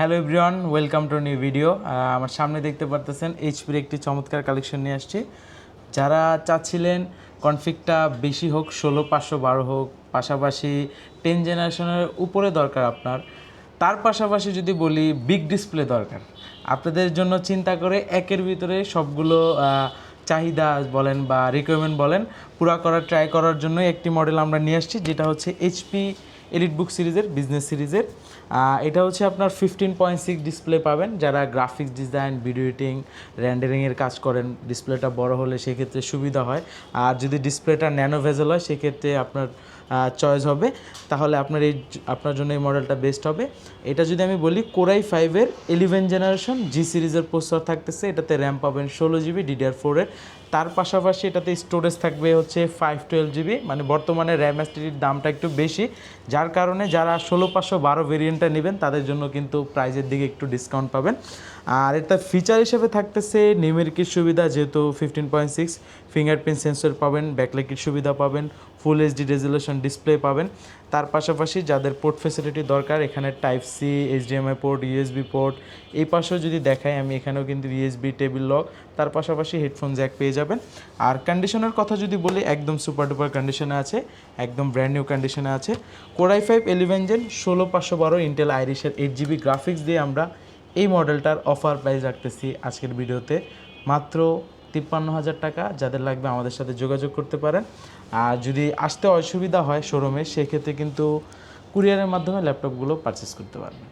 Hello everyone, welcome to new video. আমার সামনে দেখতে পারতেছেন এইচপির একটি চমৎকার কালেকশন নিয়ে আসছি। যারা চাচ্ছিলেন কনফিগটা বেশি হোক, 16/512 হোক, পাশাপাশি 10 জেনারেশনের উপরে দরকার আপনার, তার পাশাপাশি যদি বলি বিগ ডিসপ্লে দরকার, আপনাদের জন্য চিন্তা করে একের ভিতরে সবগুলো চাহিদা বলেন বা রিকোয়ারমেন্ট বলেন পুরা করার ট্রাই করার জন্য একটি মডেল আমরা নিয়ে আসছি, যেটা হচ্ছে এইচপি এলিটবুক সিরিজের বিজনেস সিরিজের। এটা হচ্ছে আপনার 15.6 ডিসপ্লে পাবেন। যারা গ্রাফিক্স ডিজাইন, ভিডিও এডিটিং, রেন্ডারিংয়ের কাজ করেন, ডিসপ্লেটা বড় হলে সেক্ষেত্রে সুবিধা হয়। আর যদি ডিসপ্লেটা ন্যানো ভেজেল হয় সেক্ষেত্রে আপনার চয়েস হবে, তাহলে আপনার জন্য এই মডেলটা বেস্ট হবে। এটা যদি আমি বলি কোরাই 5-এর 11 জেনারেশন জি সিরিজের প্রসেসর থাকতেছে। এটাতে র্যাম পাবেন 16GB DDR4-এর। তার পাশাপাশি এটাতে স্টোরেজ থাকবে হচ্ছে 512GB। মানে বর্তমানে র্যাম এসটিডির দামটা একটু বেশি, যার কারণে যারা 16/512 ভেরিয়েন্টটা নেবেন তাদের জন্য কিন্তু প্রাইজের দিকে একটু ডিসকাউন্ট পাবেন। আর এটা ফিচার হিসেবে থাকতেছে নিউমেরিকের সুবিধা, যেহেতু 15.6 ফিঙ্গারপ্রিন্ট সেন্সর পাবেন, ব্যাকলাইটের সুবিধা পাবেন, ফুল এইচডি রেজুলেশন ডিসপ্লে পাবেন। তার পাশাপাশি যাদের পোর্ট ফ্যাসিলিটি দরকার, এখানে type C, HDMI port, USB port, এই পাশেও যদি দেখাই আমি, এখানেও কিন্তু ইউএসবি টেবিল লক, তার পাশাপাশি হেডফোন জ্যাক পেয়ে যাবেন। আর কন্ডিশনের কথা যদি বলি, একদম সুপার ডুপার কন্ডিশনে আছে, একদম ব্র্যান্ড নিউ কন্ডিশনে আছে। কোরাই 5 11 জেন 16/512 ইন্টেল আইরিশের 8GB গ্রাফিক্স দিয়ে আমরা এই মডেলটার অফার প্রাইস রাখতেছি আজকের ভিডিওতে মাত্র 53,000 টাকা। যাদের লাগবে আমাদের সাথে যোগাযোগ করতে পারেন। আর যদি আসতে অসুবিধা হয় শোরুমে, সেক্ষেত্রে কিন্তু কুরিয়ারের মাধ্যমে ল্যাপটপগুলো পারচেস করতে পারবেন।